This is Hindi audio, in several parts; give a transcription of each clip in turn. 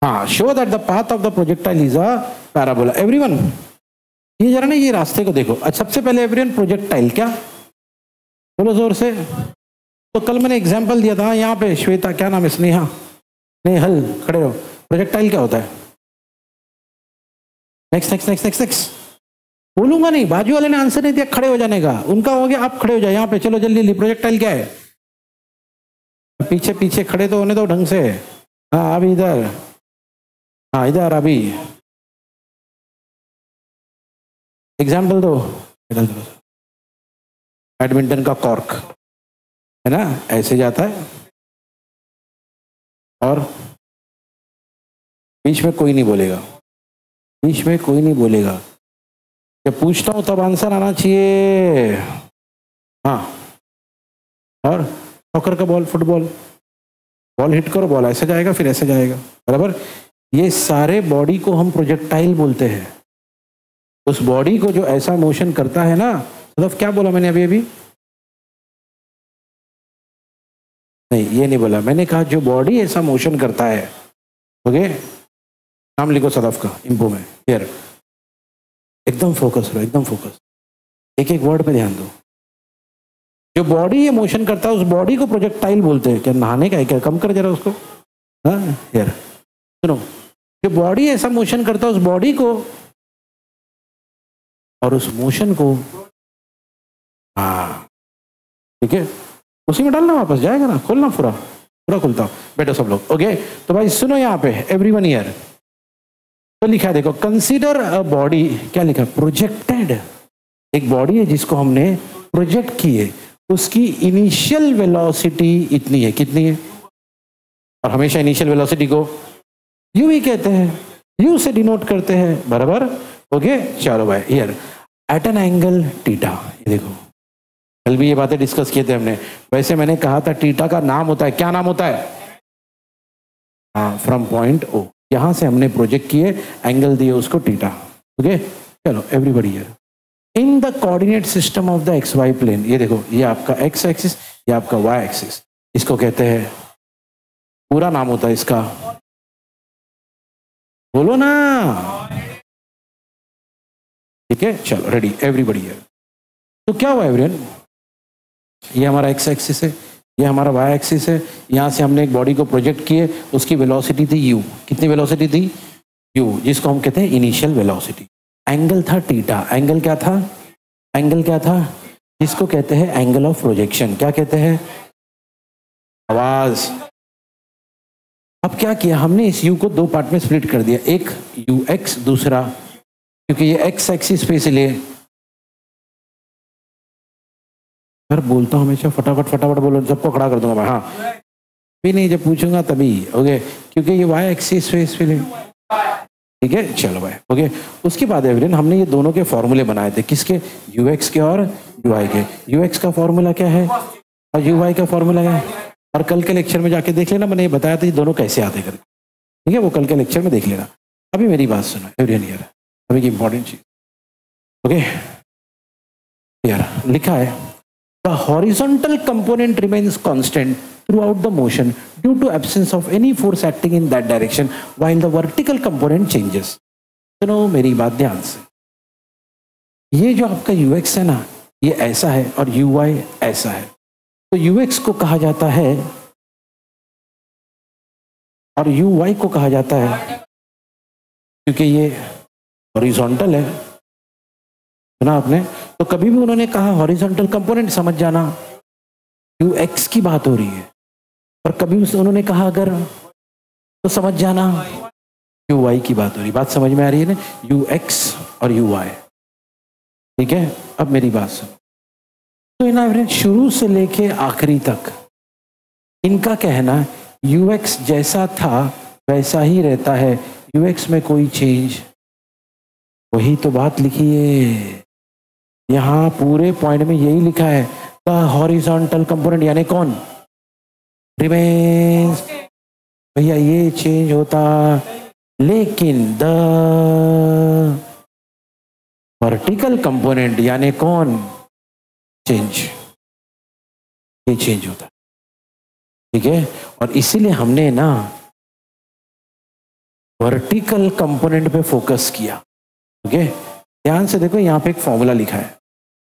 हाँ, show that the path of the projectile is a parabola. Everyone ये जरा ना ये रास्ते को देखो। अच्छा, सबसे पहले एवरीवन प्रोजेक्टाइल क्या, बोलो जोर से। तो कल मैंने एग्जांपल दिया था यहाँ पे, श्वेता क्या नाम है, स्नेहा, स्नेहल, खड़े रहो। प्रोजेक्टाइल क्या होता है? Next next next next next. बोलूंगा नहीं, बाजू वाले ने आंसर नहीं दिया, खड़े हो जाने का उनका हो गया, आप खड़े हो जाए यहाँ पे। चलो जल्दी, प्रोजेक्टाइल क्या है? पीछे पीछे खड़े तो होने दो ढंग से। हाँ अभी इधर, हाँ इधर अभी एग्जाम्पल दो। बैडमिंटन का कॉर्क है ना, ऐसे जाता है और बीच में कोई नहीं बोलेगा, बीच में कोई नहीं बोलेगा। जब पूछता हूं तब आंसर आना चाहिए। हाँ, और सॉकर का बॉल, फुटबॉल, बॉल हिट करो, बॉल ऐसे जाएगा फिर ऐसे जाएगा, बराबर। ये सारे बॉडी को हम प्रोजेक्टाइल बोलते हैं। उस बॉडी को जो ऐसा मोशन करता है ना, मतलब क्या बोला मैंने अभी अभी? नहीं ये नहीं बोला मैंने, कहा जो बॉडी ऐसा मोशन करता है। ओके, नाम लिखो सदफ का इंपो में। हियर, एकदम फोकस रहो, एकदम फोकस, एक एक वर्ड पे ध्यान दो। जो बॉडी ये मोशन करता है उस बॉडी को प्रोजेक्टाइल बोलते हैं। क्या नहाने का है क्या? कम कर जरा उसको। हाँ हियर सुनो, जो बॉडी ऐसा मोशन करता है उस बॉडी को, और उस मोशन को, हाँ ठीक है, उसी में डालना, वापस जाएगा ना, खोलना पूरा पूरा खुलता हो। बैठो सब लोग। ओके, तो भाई सुनो यहाँ पे एवरीवन हियर, तो लिखा है देखो, कंसीडर अ बॉडी, क्या लिखा? प्रोजेक्टेड। एक बॉडी है जिसको हमने प्रोजेक्ट की है, उसकी इनिशियल वेलोसिटी इतनी है, कितनी है? और हमेशा इनिशियल वेलोसिटी को यू ही कहते हैं, यू से डिनोट करते हैं, बराबर। ओके चलो भाई, here eight an angle theta. ये देखो, कल भी ये बातें डिस्कस किए थे हमने। वैसे मैंने कहा था थीटा का नाम होता है, क्या नाम होता है? हाँ, फ्रॉम पॉइंट ओ, यहां से हमने प्रोजेक्ट किए, एंगल दिए उसको थीटा। ओके चलो everybody here, in the coordinate system of the X Y plane. ये देखो, ये आपका एक्स एक्सिस, ये आपका वाई एक्सिस, इसको कहते हैं, पूरा नाम होता है इसका, बोलो ना, ठीक है चलो रेडी एवरीबॉडी हियर। तो क्या हुआ एवरीवन, ये हमारा एक्स एक्सिस है, ये हमारा वाई एक्सिस है, यहां से हमने एक बॉडी को प्रोजेक्ट किए, उसकी वेलोसिटी थी यू। कितनी वेलोसिटी थी? यू, जिसको हम कहते हैं इनिशियल वेलोसिटी। एंगल था थीटा। एंगल क्या था? एंगल क्या था? जिसको कहते हैं एंगल ऑफ प्रोजेक्शन। क्या कहते हैं? आवाज। अब क्या किया हमने, इस यू को दो पार्ट में स्प्लिट कर दिया, एक यू एक्स, दूसरा, क्योंकि ये एक्स एक्सिस पे, इसलिए यार बोलता हूँ हमेशा फटाफट फटाफट बोलो, सबको खड़ा कर दूंगा मैं। हाँ भी नहीं, जब पूछूंगा तभी। ओके, क्योंकि ये वाई एक्सिस पे, इसलिए ठीक है चलो भाई। ओके, उसके बाद एवरीवन हमने ये दोनों के फॉर्मूले बनाए थे, किसके? यू एक्स के और यू वाई के। यू एक्स का फॉर्मूला क्या है और यू वाई का फॉर्मूला क्या है? और कल के लेक्चर में जाके देख लेना, मैंने ये बताया था ये दोनों कैसे आते करके, ठीक है, वो कल के लेक्चर में देख लेना। अभी मेरी बात सुनो एवरीवन हियर, अभी की इंपॉर्टेंट चीज। ओके यार लिखा है, the horizontal component remains constant throughout the motion due to absence of any force acting in that direction while the vertical component changes। सुनो मेरी बात ध्यान से, ये जो आपका ux है ना, ये ऐसा है और uy ऐसा है। तो ux को कहा जाता है और uy को कहा जाता है, क्योंकि ये हॉरिजॉन्टल है, सुना आपने? तो कभी भी उन्होंने कहा हॉरिजॉन्टल कंपोनेंट, समझ जाना ux की बात हो रही है, और कभी उन्होंने कहा अगर, तो समझ जाना यू वाई की बात हो रही। बात समझ में आ रही है ना? यू एक्स और यू वाई, ठीक है। अब मेरी बात सुनो, तो इन शुरू से लेके आखिरी तक इनका कहना यू एक्स जैसा था वैसा ही रहता है, यू एक्स में कोई चेंज। वही तो बात लिखी है यहाँ पूरे पॉइंट में, यही लिखा है, द हॉरिजॉन्टल कंपोनेंट यानी कौन रिमेन्स। भैया ये चेंज होता, लेकिन द वर्टिकल कंपोनेंट यानी कौन चेंज, ये चेंज होता, ठीक है। और इसीलिए हमने ना वर्टिकल कंपोनेंट पे फोकस किया। ओके, ध्यान से देखो, यहाँ पे एक फॉर्मूला लिखा है।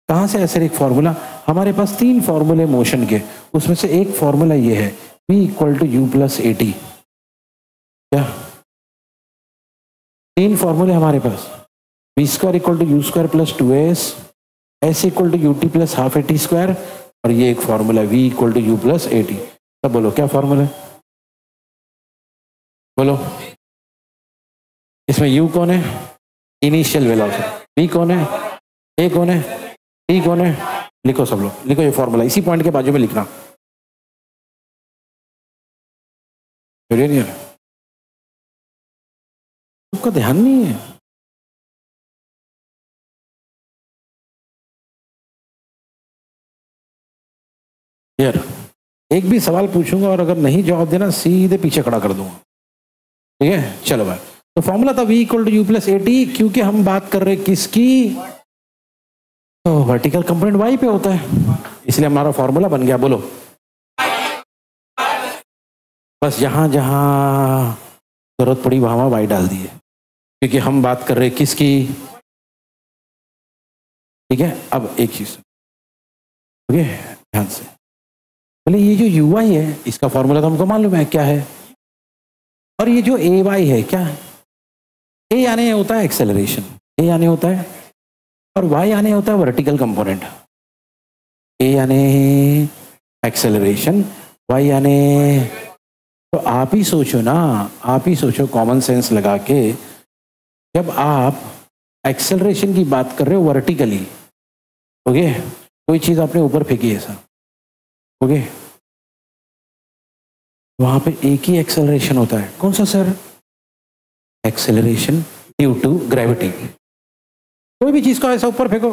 कहाँ से ऐसे एक फॉर्मूला? हमारे पास 3 फॉर्मूले मोशन के, उसमें से एक फॉर्मूला ये है, V equal to u plus a t. क्या 3 फॉर्मूले हमारे पास? V square equal to you square plus 2as, s equal to U T plus half A t square, और ये एक formula V equal to u plus a t. तब बोलो क्या फॉर्मूला है? बोलो, इसमें U कौन है? Initial velocity. V कौन है? A कौन है? T कौन है? लिखो सब लोग, लिखो ये फॉर्मूला, इसी पॉइंट के बाजू में लिखना। उसका ध्यान नहीं है। यार एक भी सवाल पूछूंगा और अगर नहीं जवाब देना सीधे पीछे खड़ा कर दूंगा। ठीक है, चलो भाई। तो फॉर्मूला था V equal to u plus a t, क्योंकि हम बात कर रहे किसकी? तो वर्टिकल कंपोनेंट Y पे होता है, इसलिए हमारा फॉर्मूला बन गया। बोलो, बस जहां जहां जरूरत पड़ी वहां Y डाल दिए, क्योंकि हम बात कर रहे किसकी? ठीक है, अब एक चीज ओके ध्यान से, बोले ये जो UI है इसका फॉर्मूला तो हमको मालूम है क्या है, और ये जो AY है क्या है? A यानी होता है एक्सेलरेशन, A यानी होता है, और Y यानी होता है वर्टिकल कंपोनेंट। A यानी एक्सेलरेशन, Y यानी, तो आप ही सोचो ना, आप ही सोचो कॉमन सेंस लगा के, जब आप एक्सेलरेशन की बात कर रहे हो वर्टिकली, ओके, कोई चीज आपने ऊपर फेंकी ऐसा, ओके, वहां पे एक ही एक्सेलरेशन होता है। कौन सा sir? Acceleration due to gravity. कोई भी चीज को ऐसा ऊपर फेंको,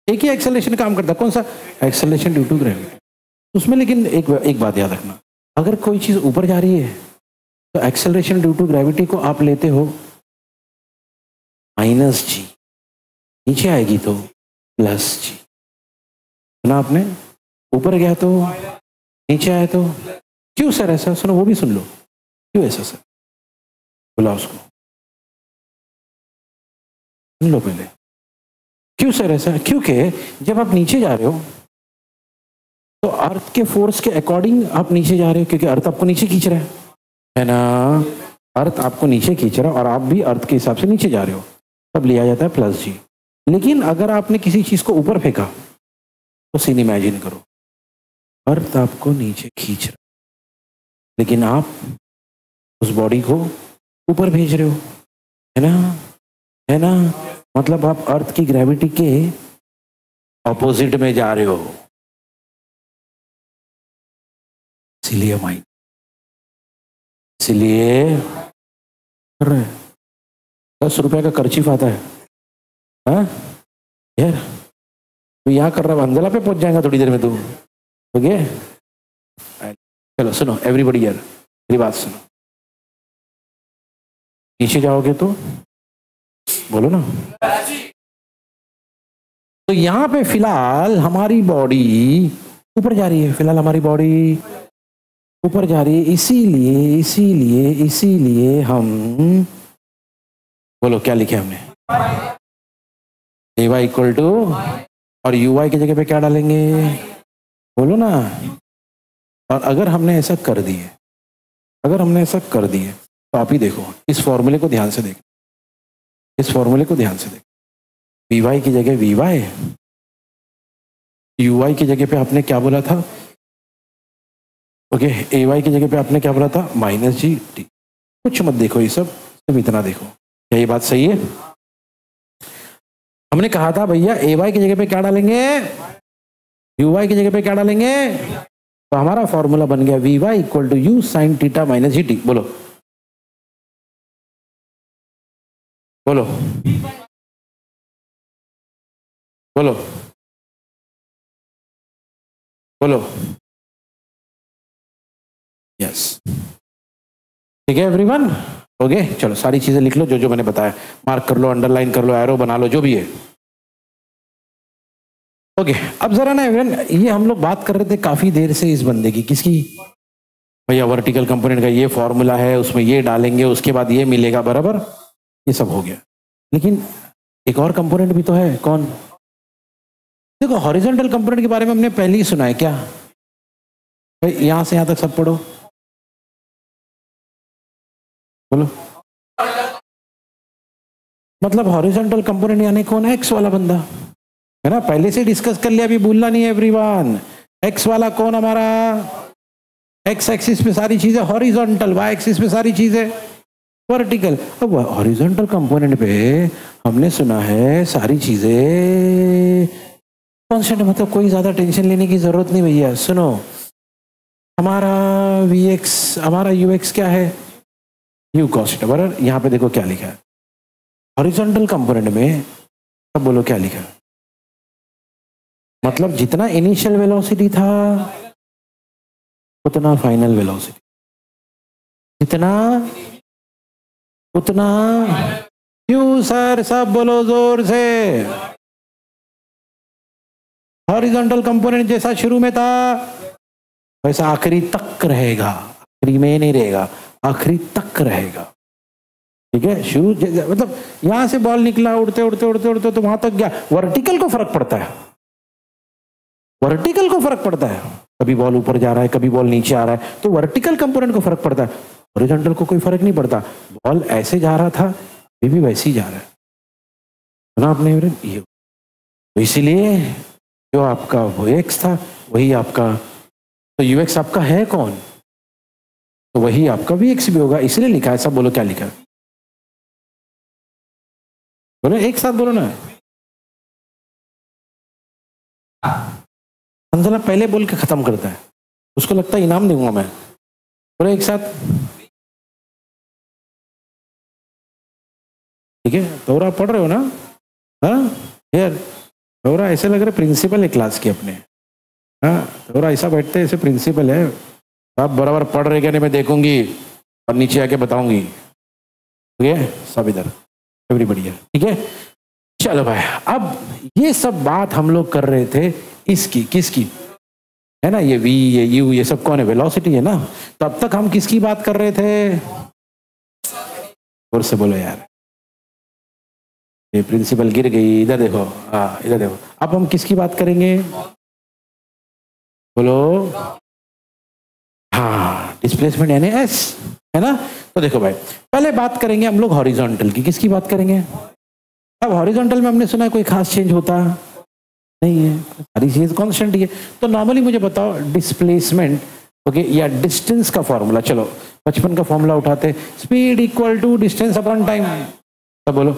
एक ही एक्सेलरेशन काम करता है। कौन सा? Acceleration due to gravity. उसमें लेकिन एक बात याद रखना, अगर कोई चीज ऊपर जा रही है तो एक्सेलरेशन ड्यू टू ग्रेविटी को आप लेते हो -g, नीचे आएगी तो +g। सुना आपने? ऊपर गया तो, नीचे आया तो। क्यों सर ऐसा? सुनो, वो भी सुन लो, क्यों ऐसा सर? बुलाओ उसको, सुन लो पहले, क्यों सर ऐसा? क्योंकि जब आप नीचे जा रहे हो तो अर्थ के फोर्स के अकॉर्डिंग आप नीचे जा रहे हो, क्योंकि अर्थ आपको नीचे खींच रहा है ना? अर्थ आपको नीचे खींच रहा है और आप भी अर्थ के हिसाब से नीचे जा रहे हो, तब लिया जाता है +g। लेकिन अगर आपने किसी चीज को ऊपर फेंका तो सीन इमेजिन करो, अर्थ आपको नीचे खींच रहा है, लेकिन आप उस बॉडी को ऊपर भेज रहे हो, है ना? है ना? मतलब आप अर्थ की ग्रेविटी के ऑपोजिट में जा रहे हो, इसीलिए माइंड, इसीलिए 10 रुपए का कर्चीफ आता है, हाँ यार, तू यहाँ कर रहा है, अंजला पे पहुंच जाएगा थोड़ी देर में तू। ओके, चलो सुनो एवरीबॉडी यार, मेरी बात सुनो, नीचे जाओगे तो बोलो ना। तो यहाँ पे फिलहाल हमारी बॉडी ऊपर जा रही है, फिलहाल हमारी बॉडी ऊपर जा रही है, इसीलिए इसीलिए इसीलिए हम, बोलो क्या लिखे हमने? AY इक्वल टू, और UI की जगह पे क्या डालेंगे? बोलो ना। और अगर हमने ऐसा कर दिए, अगर हमने ऐसा कर दिए तो आप ही देखो, इस फॉर्मूले को ध्यान से देखो, इस फॉर्मूले को ध्यान से देखो। VY की जगह VY, UI की जगह पे आपने क्या बोला था? ओके, AY की जगह पे आपने क्या बोला था? -g। कुछ मत देखो ये सब, सिर्फ इतना देखो, क्या ये बात सही है? हमने कहा था भैया AY की जगह पे क्या डालेंगे, UY की जगह पे क्या डालेंगे, तो हमारा फॉर्मूला बन गया VY equal to U sin theta minus GT। बोलो बोलो बोलो बोलो, यस, ठीक है एवरीवन। ओके, चलो सारी चीजें लिख लो, जो जो मैंने बताया, मार्क कर लो, अंडरलाइन कर लो, एरो बना लो, जो भी है। ओके, अब जरा ना एवरीवन, ये हम लोग बात कर रहे थे काफी देर से इस बंदे की, किसकी? भैया वर्टिकल कंपोनेंट का ये फॉर्मूला है, उसमें ये डालेंगे, उसके बाद ये मिलेगा, बराबर, ये सब हो गया। लेकिन एक और कंपोनेंट भी तो है, कौन? देखो हॉरिजॉन्टल कंपोनेंट के बारे में हमने पहले ही सुना है क्या? भाई यहां से यहां तक सब पढ़ो, बोलो। मतलब हॉरिजॉन्टल कंपोनेंट यानी कौन? एक्स वाला बंदा है ना, पहले से डिस्कस कर लिया, अभी भूलना नहीं है एवरीवन। एक्स वाला कौन हमारा? एक्स एक्सिस पे सारी चीजें हॉरिजॉन्टल, वाई एक्सिस पे सारी चीजें वर्टिकल। अब हॉरिजॉन्टल कंपोनेंट पे हमने सुना है सारी चीजें कांस्टेंट, मतलब कोई ज्यादा टेंशन लेने की जरूरत नहीं भैया। सुनो, हमारा वी एक्स, हमारा यू एक्स क्या है? यू कॉस्ट, बराबर। यहां पे देखो क्या लिखा है हॉरिजॉन्टल कंपोनेंट में, अब बोलो क्या लिखा है? मतलब जितना इनिशियल वेलोसिटी था उतना फाइनल वेलोसिटी, जितना उतना। क्यों सर? सब बोलो जोर से। हॉरिजॉन्टल कंपोनेंट जैसा शुरू में था वैसा आखिरी तक रहेगा, आखिरी में नहीं रहेगा, आखिरी तक रहेगा, ठीक है। शुरू मतलब यहां से बॉल निकला, उड़ते उड़ते उड़ते उड़ते तो वहां तक गया। वर्टिकल को फर्क पड़ता है, वर्टिकल को फर्क पड़ता है, कभी बॉल ऊपर जा रहा है, कभी बॉल नीचे आ रहा है, तो वर्टिकल कंपोनेंट को फर्क पड़ता है। हॉरिजॉन्टल को कोई फर्क नहीं पड़ता, बॉल ऐसे जा रहा था अभी भी वैसे ही जा रहा है ना आपने ये। तो इसीलिए जो आपका वो एक्स था वही आपका, तो यू एक्स आपका है कौन? तो वही आपका वी एक्स भी होगा, इसलिए लिखा है। सब बोलो क्या लिखा है, बोलो एक साथ बोलो ना। अंजला पहले बोल के खत्म करता है, उसको लगता है इनाम दूंगा मैं। बोलो एक साथ, ठीक है। तोरा पढ़ रहे हो ना? हाँ यार, तोरा ऐसे लग रहा है प्रिंसिपल है क्लास के अपने। हाँ, तोरा ऐसा बैठते ऐसे प्रिंसिपल है। आप बराबर पढ़ रहे क्या नहीं मैं देखूंगी और नीचे आके बताऊंगी, ठीक है। सब इधर एवरीबॉडी है, ठीक है। चलो भाई, अब ये सब बात हम लोग कर रहे थे इसकी, किसकी है ना, ये वी, ये यू, ये सब कौन है? वेलोसिटी है ना। तो अब तक हम किसकी बात कर रहे थे? और से बोलो यार, ये प्रिंसिपल गिर गई, इधर देखो, हाँ इधर देखो। अब हम किसकी बात करेंगे? बोलो। हाँ, डिस्प्लेसमेंट यानी एस, है ना। तो देखो भाई, पहले बात करेंगे हम लोग हॉरिजॉन्टल की। किसकी बात करेंगे? अब हॉरिजॉन्टल में हमने सुना है कोई खास चेंज होता नहीं है, सारी चीज कांस्टेंट ही है। तो नॉर्मली मुझे बताओ डिस्प्लेसमेंट, ओके, या डिस्टेंस का फॉर्मूला। चलो बचपन का फॉर्मूला उठाते, speed equal to distance upon time. तो बोलो,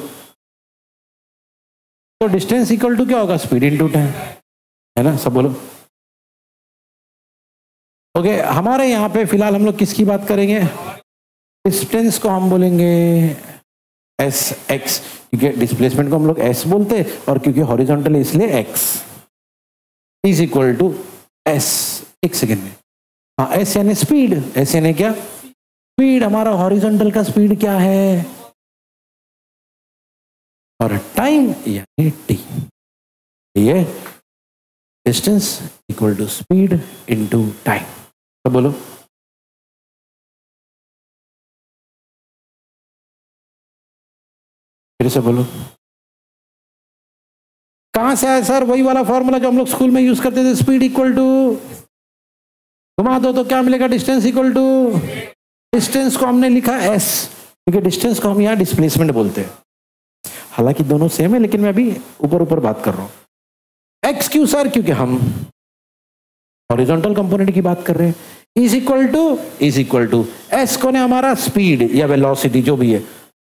तो डिस्टेंस इक्वल टू क्या होगा? स्पीड इनटू टाइम, है ना। सब बोलो। ओके, हमारे यहाँ पे फिलहाल हम लोग किसकी बात करेंगे? डिस्टेंस को हम बोलेंगे एस एक्स, क्योंकि डिस्प्लेसमेंट को हम लोग एस बोलते हैं, और क्योंकि हॉरिजॉन्टल है इसलिए X is equal to S. एक सेकेंड में, हाँ, एस यानी स्पीड, एस यानी क्या? स्पीड। हमारा हॉरिजॉन्टल का स्पीड क्या है? और टाइम यानी टी। ये distance equal to speed into time. तो बोलो, फिर से बोलो। कहां से आया सर? वही वाला फॉर्मूला जो हम लोग स्कूल में यूज करते थे, स्पीड इक्वल टू, घुमा दो तो क्या मिलेगा? डिस्टेंस इक्वल टू, डिस्टेंस को हमने लिखा एस, क्योंकि डिस्टेंस को हम यहाँ डिस्प्लेसमेंट बोलते हैं। हालांकि दोनों सेम है, लेकिन मैं अभी ऊपर ऊपर बात कर रहा हूं। एक्स क्यों सर? क्योंकि हम हॉरिजॉन्टल कंपोनेंट की बात कर रहे हैं। इज इक्वल टू एस कौन है? हमारा स्पीड या वेलोसिटी जो भी है।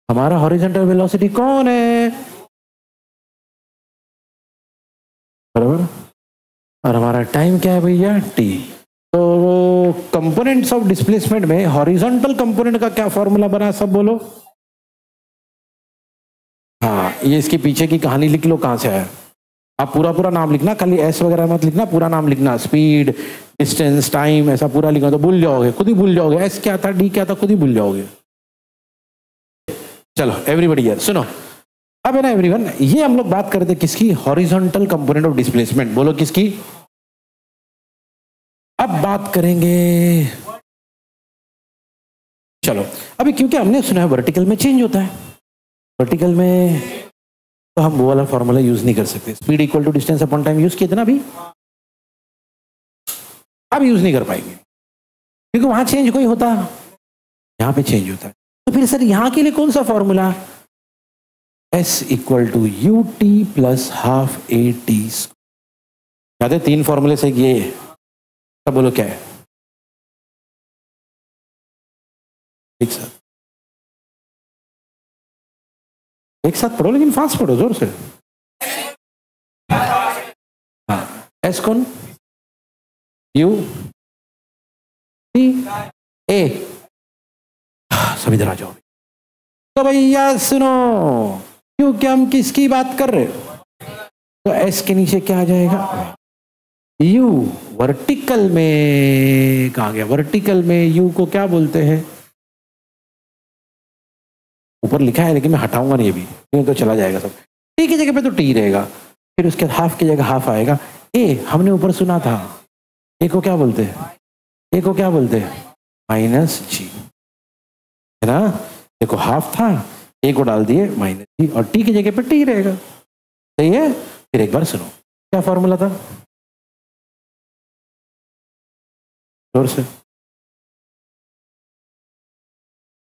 हमारा हॉरिजॉन्टल वेलोसिटी कौन है? बराबर। और हमारा टाइम क्या है भैया? टी। तो कंपोनेंट्स ऑफ डिस्प्लेसमेंट में हॉरिजॉन्टल कंपोनेंट का क्या फॉर्मूला बना? सब बोलो। हाँ, ये इसके पीछे की कहानी लिख लो, कहां से आया। आप पूरा पूरा नाम लिखना, खाली एस वगैरह मत लिखना, पूरा नाम लिखना। स्पीड, डिस्टेंस, टाइम, ऐसा पूरा लिखना, तो भूल जाओगे, खुद ही भूल जाओगे। एस क्या था, डी क्या था, खुद ही भूल जाओगे। चलो एवरीबॉडी यार सुनो, अब है ना एवरीवन, ये हम लोग बात करते किसकी? Horizontal component of displacement. बोलो किसकी? अब बात करेंगे चलो अभी क्योंकि हमने सुना है वर्टिकल में चेंज होता है, वर्टिकल में तो हम वो वाला फॉर्मूला यूज नहीं कर सकते। Speed equal to distance upon time use किए थे ना अभी, अब यूज नहीं कर पाएंगे क्योंकि वहां चेंज कोई होता, यहां पे चेंज होता है। तो फिर सर यहां के लिए कौन सा formula, S equal to U T plus half A T. याद है 3 फॉर्मूले से ये, सब बोलो क्या है, एक साथ पढ़ो लेकिन फास्ट पढ़ो, जोर से। हाँ, एस कौन, यू टी ए, सभी इधर आ जाओ। तो भैया सुनो, क्योंकि हम किसकी बात कर रहे हो, तो एस के नीचे क्या आ जाएगा, यू। वर्टिकल में कहा गया, वर्टिकल में यू को क्या बोलते हैं, ऊपर लिखा है लेकिन मैं हटाऊंगा नहीं अभी, क्यों तो चला जाएगा सब। टी की जगह पे तो टी रहेगा, फिर उसके हाफ की जगह हाफ आएगा। ए हमने ऊपर सुना था, ए को क्या बोलते हैं, ए को क्या बोलते हैं, माइनस जी, है ना। देखो हाफ था, ए को डाल दिए माइनस जी, और टी की जगह पे टी रहेगा, सही है। फिर एक बार सुनो, क्या फॉर्मूला था, जोर से।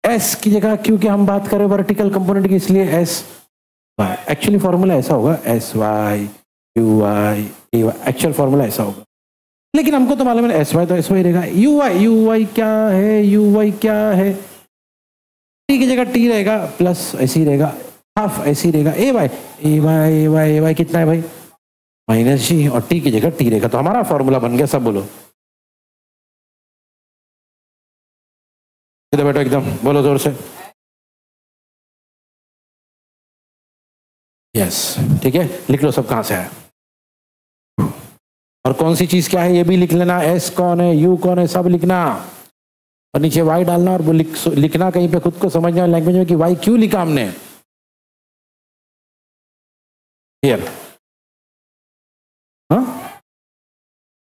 एस की जगह, क्योंकि हम बात करें वर्टिकल कंपोनेंट की, इसलिए एस वाई। एक्चुअली फॉर्मूला ऐसा होगा, S Y U Y A Y, actual formula ऐसा होगा, लेकिन हमको तो मालूम है एस वाई तो एस वाई रहेगा। यू वाई क्या है, यू वाई क्या है, टी की जगह टी रहेगा प्लस ऐसे ही रहेगा, हाफ ऐसे ही रहेगा, ए Y A Y A Y A Y कितना है भाई, माइनस जी, और टी की जगह टी रहेगा। तो हमारा फॉर्मूला बन गया, सब बोलो इधर बैठो एकदम, बोलो जोर से, यस ठीक है। लिख लो सब कहां से है और कौन सी चीज क्या है, ये भी लिख लेना, एस कौन है, यू कौन है, सब लिखना, और नीचे वाई डालना, और वो लिखना कहीं पे खुद को समझना लैंग्वेज में कि वाई क्यों लिखा हमने, क्लियर। हाँ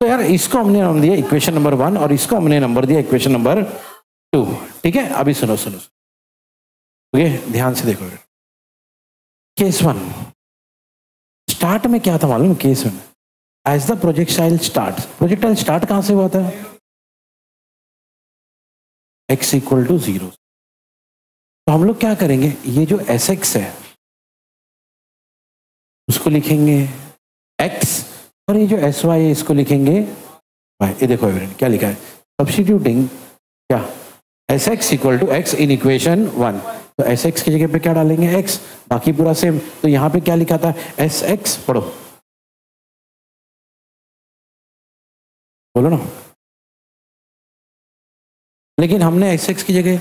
तो यार इसको हमने नाम दिया इक्वेशन नंबर 1 और इसको हमने नंबर दिया इक्वेशन नंबर 2, ठीक है। अभी सुनो सुनो, ओके ध्यान से देखो। केस 1 स्टार्ट में क्या था मालूम, case 1 as the projectile start, projectile start कहां से हुआ था, x इक्वल टू 0। तो हम लोग क्या करेंगे, ये जो एस एक्स है उसको लिखेंगे x, और ये जो एस वाई है इसको लिखेंगे y। ये देखो एवरेन क्या लिखा है, सब्स्टिट्यूटिंग क्या, S X equal to X in equation 1। तो एस एक्स की जगह पे क्या डालेंगे, x, बाकी पूरा सेम। तो यहां पे क्या लिखा था, एस एक्स, पढ़ो बोलो ना, लेकिन हमने एस एक्स की जगह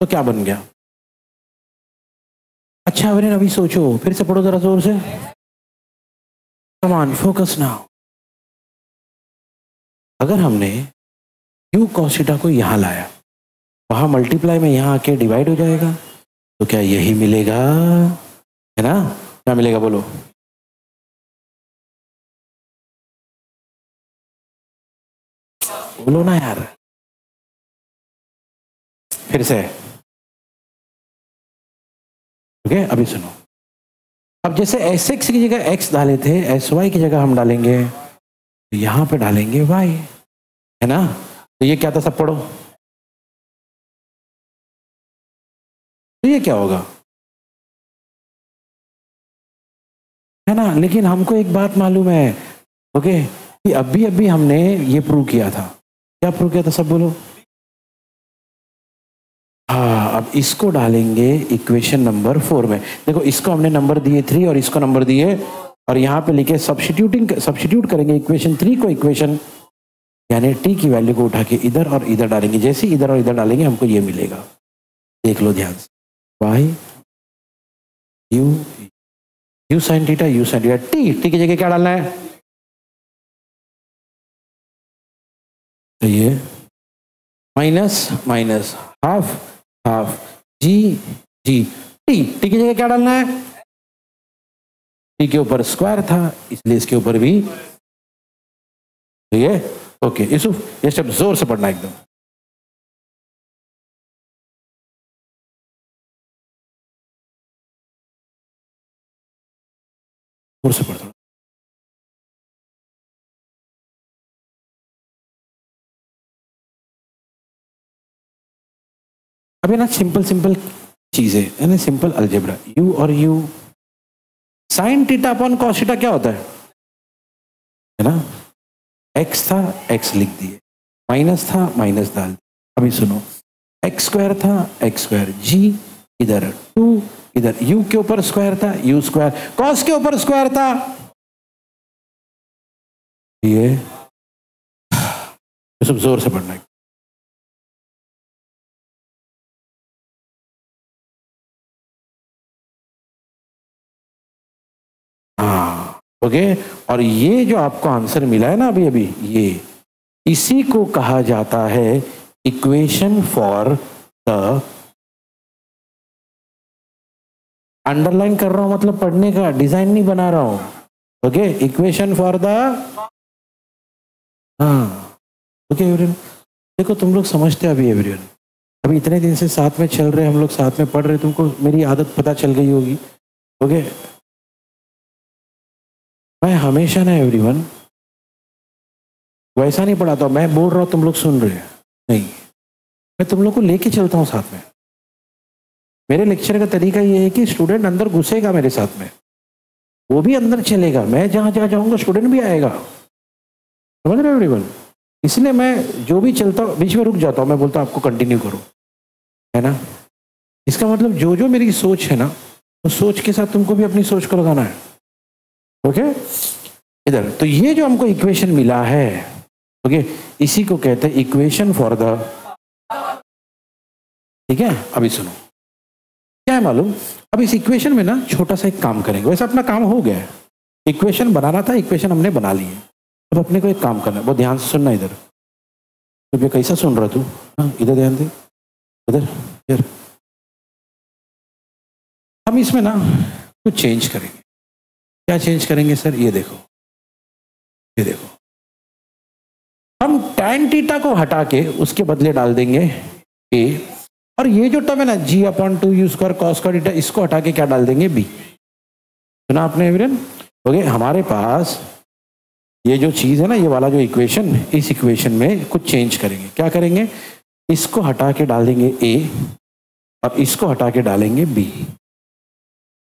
तो क्या बन गया। अच्छा एवरेन अभी सोचो, फिर से पढ़ो जरा जोर से, कम ऑन फोकस नाउ। अगर हमने u cos थीटा को यहां लाया, वहां मल्टीप्लाई में यहां आके डिवाइड हो जाएगा, तो क्या यही मिलेगा, है ना। क्या मिलेगा बोलो, बोलो ना यार, फिर से ओके। अभी सुनो, अब जैसे एस एक्स की जगह एक्स डाले थे, एस वाई की जगह हम डालेंगे, तो यहां पे डालेंगे वाई, है ना। तो ये क्या था, सब पढ़ो, तो ये क्या होगा, है ना। लेकिन हमको एक बात मालूम है, ओके, कि अभी अभी हमने ये प्रूव किया था, क्या प्रूव किया था, सब बोलो। हाँ अब इसको डालेंगे इक्वेशन नंबर 4 में। देखो इसको हमने नंबर दिए 3 और इसको नंबर दिए, और यहाँ पे लिखे सब्स्टिट्यूट करेंगे इक्वेशन 3 को इक्वेशन, यानी टी की वैल्यू को उठा के इधर और इधर डालेंगे, जैसे इधर और इधर डालेंगे हमको ये मिलेगा। देख लो ध्यान से, why you sine theta, you sine theta, T की जगह क्या डालना है, तो ये माइनस माइनस हाफ हाफ जी जी, टी की जगह क्या डालना है, टी के ऊपर स्क्वायर था इसलिए इसके ऊपर भी ये, ओके। यूसुफ ये स्टेप जोर से पढ़ना एकदम। जोर से पढ़ थोड़ा। अभी ना सिंपल सिंपल चीजें है ना, सिंपल अलजेब्रा, यू और you, sine theta upon cos theta क्या होता है ना, एक्स था एक्स लिख दिए, माइनस था माइनस डाल दिए। अभी सुनो, एक्स स्क्वायर था एक्स स्क्वायर, जी इधर 2, इधर यू के ऊपर स्क्वायर था यू स्क्वायर, कॉस के ऊपर स्क्वायर था, ये सब जोर से पढ़ना है। हाँ ओके, और ये जो आपको आंसर मिला है ना अभी अभी, ये इसी को कहा जाता है इक्वेशन फॉर द, अंडरलाइन कर रहा हूं मतलब पढ़ने का, डिजाइन नहीं बना रहा हूं। ओके, इक्वेशन फॉर द, हाँ ओके एवरीवन, देखो तुम लोग समझते हो अभी एवरीवन, अभी इतने दिन से साथ में चल रहे, हम लोग साथ में पढ़ रहे, तुमको मेरी आदत पता चल गई होगी। ओके, मैं हमेशा ना एवरीवन वैसा नहीं पढ़ाता हूं, मैं बोल रहा हूं तुम लोग सुन रहे हैं, नहीं, मैं तुम लोग को लेके चलता हूं साथ में। मेरे लेक्चर का तरीका ये है कि स्टूडेंट अंदर घुसेगा मेरे साथ में, वो भी अंदर चलेगा, मैं जहां जहां जाऊंगा स्टूडेंट भी आएगा, समझ रहे हो एवरीवन। इसलिए मैं जो भी चलता हूँ बीच में रुक जाता हूँ, मैं बोलता हूँ आपको कंटिन्यू करो, है ना। इसका मतलब जो जो मेरी सोच है ना, उस सोच के साथ तुमको भी अपनी सोच को लगाना है। ओके, इधर तो ये जो हमको इक्वेशन मिला है, ओके, इसी को कहते हैं इक्वेशन फॉर द, ठीक है। अभी सुनो क्या है मालूम, अब इस इक्वेशन में ना छोटा सा एक काम करेंगे, वैसे अपना काम हो गया है, इक्वेशन बनाना था, इक्वेशन हमने बना ली है, अब अपने को एक काम करना है, बहुत ध्यान से सुनना इधर। तो कैसा सुन रहा तू, हाँ इधर ध्यान दे, इधर इधर। हम इसमें ना कुछ चेंज करेंगे, क्या चेंज करेंगे सर, ये देखो, ये देखो, हम tan थीटा को हटा के उसके बदले डाल देंगे a, और ये जो टर्म है ना g upon 2 you square cos का थीटा, इसको हटा के क्या डाल देंगे b। सुना आपने एवरीवन। ओके, हमारे पास ये जो चीज है ना, ये वाला जो इक्वेशन, इस इक्वेशन में कुछ चेंज करेंगे, क्या करेंगे, इसको हटा के डाल देंगे a, और इसको हटा के डालेंगे b।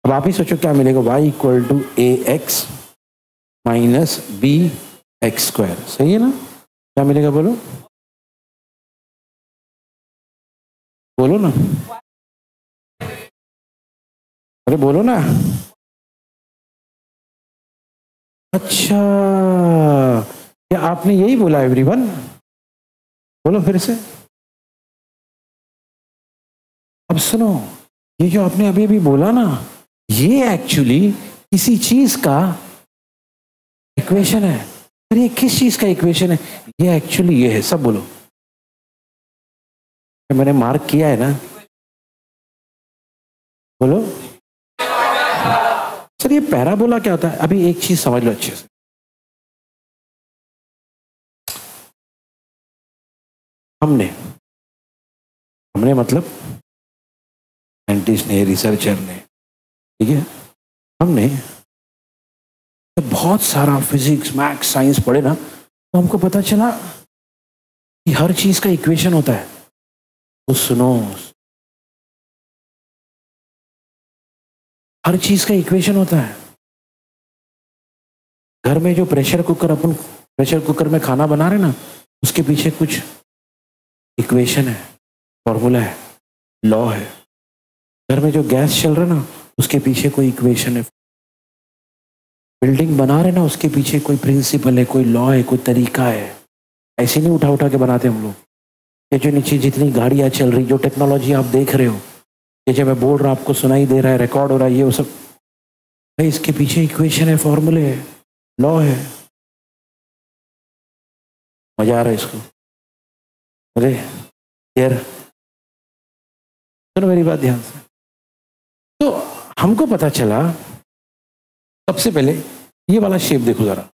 अब आप ही सोचो क्या मिलेगा, y equal to A X minus B X square, सही है ना। क्या मिलेगा बोलो, बोलो ना, अरे बोलो ना। अच्छा, क्या आपने यही बोला एवरीवन, बोलो फिर से। अब सुनो, ये जो आपने अभी अभी बोला ना, ये एक्चुअली किसी चीज का इक्वेशन है। फिर ये किस चीज का इक्वेशन है, ये एक्चुअली ये है, सब बोलो, मैंने मार्क किया है ना, बोलो सर ये पैराबोला क्या होता है। अभी एक चीज समझ लो अच्छे से, हमने मतलब साइंटिस्ट ने, रिसर्चर ने, ठीक है, हमने तो बहुत सारा फिजिक्स मैथ्स साइंस पढ़े ना, तो हमको पता चला कि हर चीज का इक्वेशन होता है। तो सुनो, हर चीज का इक्वेशन होता है। घर में जो प्रेशर कुकर, अपन प्रेशर कुकर में खाना बना रहे ना, उसके पीछे कुछ इक्वेशन है, फॉर्मूला है, लॉ है। घर में जो गैस चल रहा है ना, उसके पीछे कोई इक्वेशन है। बिल्डिंग बना रहे ना, उसके पीछे कोई प्रिंसिपल है, कोई लॉ है, कोई तरीका है। ऐसे नहीं उठा उठा के बनाते हम लोग। ये जो नीचे जितनी गाड़ियां चल रही, जो टेक्नोलॉजी आप देख रहे हो, ये जो मैं बोल रहा हूं आपको सुनाई दे रहा है, रिकॉर्ड हो रहा है, ये वो सब भाई इसके पीछे इक्वेशन है, फॉर्मूले है, लॉ है। मजा आ रहा है इसको, अरे यार सुनो मेरी बात ध्यान से। तो हमको पता चला, सबसे पहले ये वाला शेप देखो जरा,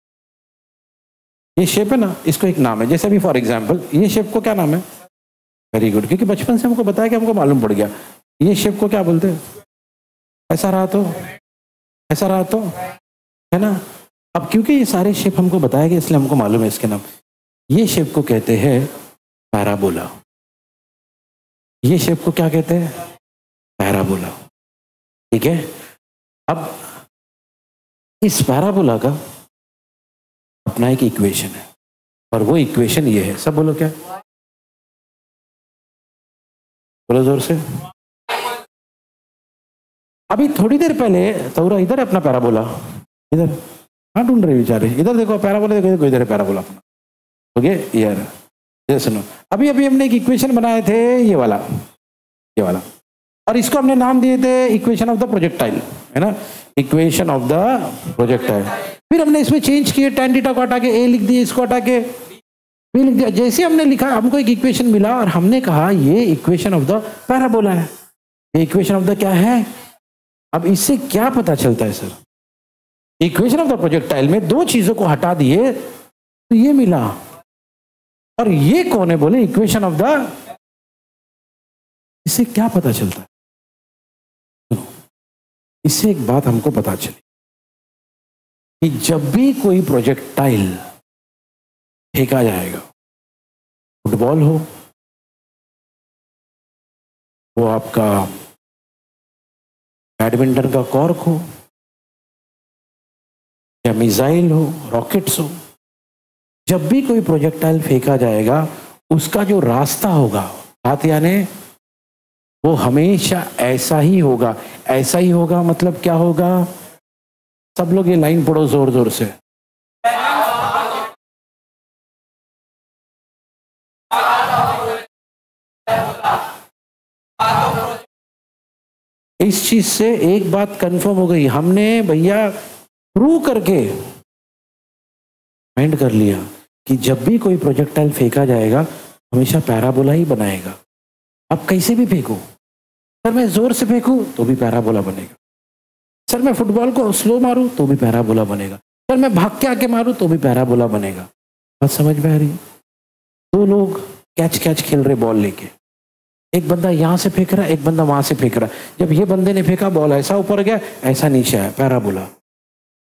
ये शेप है ना, इसको एक नाम है। जैसे अभी फॉर एग्जांपल ये शेप को क्या नाम है, वेरी गुड, क्योंकि बचपन से हमको बताया कि हमको मालूम पड़ गया। ये शेप को क्या बोलते हैं, ऐसा रहा तो, ऐसा रहा तो, है ना। अब क्योंकि ये सारे शेप हमको बताया गया इसलिए हमको मालूम है इसके नाम। ये शेप को कहते हैं पैराबोला। ये शेप को क्या कहते हैं? पैराबोला। ठीक है। अब इस पैराबोला का अपना एक इक्वेशन है और वो इक्वेशन ये है। सब बोलो क्या? बोलो जोर से। अभी थोड़ी देर पहले तौरा इधर है अपना पैराबोला, इधर हाँ ढूंढ रहे बेचारे, इधर देखो पैराबोला, देखो इधर है पैराबोला अपना। ओके यार, ये सुनो, अभी अभी हमने एक इक्वेशन बनाए थे ये वाला, ये वाला, और इसको हमने नाम दिए थे इक्वेशन ऑफ द प्रोजेक्टाइल, है ना, इक्वेशन ऑफ द प्रोजेक्टाइल। फिर हमने इसमें चेंज किए, tan थीटा को हटा के ए लिख दिए, इसको हटा के बी लिख दिया। जैसे हमने लिखा हमको एक इक्वेशन मिला और हमने कहा ये इक्वेशन ऑफ द पैराबोला है। ये इक्वेशन ऑफ द क्या है? अब इससे क्या पता चलता है sir? Equation of the projectile में दो चीजों को हटा दिए तो ये मिला, और ये कौन है बोले? Equation of the. इससे क्या पता चलता है? इससे एक बात हमको पता चली कि जब भी कोई प्रोजेक्टाइल फेंका जाएगा, फुटबॉल हो, वो आपका बैडमिंटन का कॉर्क हो, या मिसाइल हो, रॉकेट्स हो, जब भी कोई प्रोजेक्टाइल फेंका जाएगा उसका जो रास्ता होगा, बात यानी वो हमेशा ऐसा ही होगा। ऐसा ही होगा मतलब क्या होगा? सब लोग ये लाइन पढ़ो जोर जोर से। इस चीज से एक बात कंफर्म हो गई, हमने भैया प्रूव करके माइंड कर लिया कि जब भी कोई प्रोजेक्टाइल फेंका जाएगा हमेशा पैराबोला ही बनाएगा। अब कैसे भी फेंको, सर मैं जोर से फेंकूं तो भी पैराबोला बनेगा, सर मैं फुटबॉल को स्लो मारूं तो भी पैराबोला बनेगा, सर मैं भाग के आके मारूं तो भी पैराबोला बनेगा। बात समझ में आ रही? दो लोग कैच कैच खेल रहे बॉल लेके, एक बंदा यहां से फेंक रहा है, एक बंदा वहां से फेंक रहा है। जब ये बंदे ने फेंका बॉल ऐसा ऊपर गया, ऐसा नीचे आया, पैराबोला।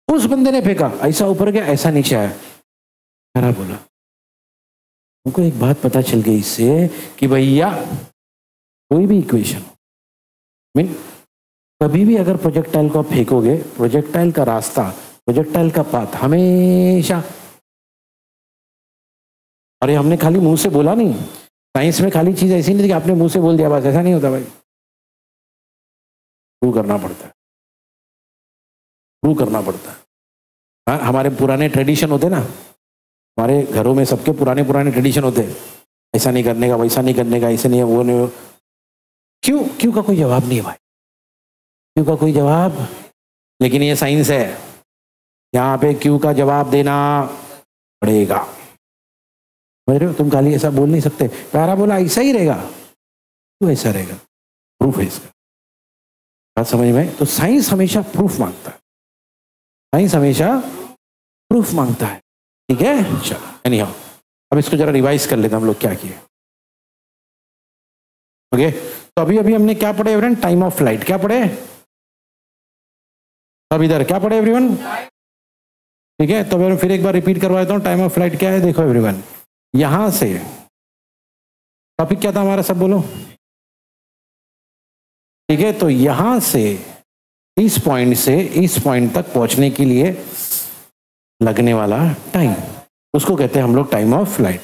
उस बंदे ने फेंका ऐसा ऊपर गया, ऐसा नीचे आया, पैराबोला। हमको एक बात पता चल गई इससे कि भैया कोई भी इक्वेशन मीन कभी भी अगर प्रोजेक्टाइल को आप फेंकोगे, प्रोजेक्टाइल का रास्ता, प्रोजेक्टाइल का पाथ हमेशा, अरे हमने खाली मुंह से बोला नहीं, साइंस में खाली चीज ऐसी नहीं थी कि आपने मुंह से बोल दिया बस, ऐसा नहीं होता भाई, प्रूव करना पड़ता है, प्रूव करना पड़ता है। हाँ, हमारे पुराने ट्रेडिशन होते ना, हमारे घरों में सबके पुराने पुराने ट्रेडिशन होते हैं, ऐसा नहीं करने का, वैसा नहीं करने का, ऐसे नहीं है, वो नहीं। क्यों? क्यों का कोई जवाब नहीं है भाई, क्यों का कोई जवाब। लेकिन ये साइंस है, यहाँ पे क्यों का जवाब देना पड़ेगा। समझ रहे हो? तुम खाली ऐसा बोल नहीं सकते पैराबोला ऐसा ही रहेगा, क्यों ऐसा रहेगा? प्रूफ है इसका। बात समझ में? तो साइंस हमेशा प्रूफ मांगता है, साइंस हमेशा प्रूफ मांगता है। ठीक है, चलो एनीहाउ अब इसको जरा रिवाइज कर लेते हैं हम लोग क्या किए। ओके, तो अभी अभी हमने क्या पढ़े एवरीवन? Time of flight. क्या पढ़े? अब इधर क्या पढ़े एवरीवन? ठीक है, तो फिर एक बार रिपीट करवा देता हूं। टाइम ऑफ फ्लाइट क्या है? देखो एवरीवन, यहां से टॉपिक क्या था हमारा, सब बोलो। ठीक है, तो यहां से इस पॉइंट से इस पॉइंट तक पहुंचने के लिए लगने वाला टाइम, उसको कहते हैं हम लोग टाइम ऑफ फ्लाइट।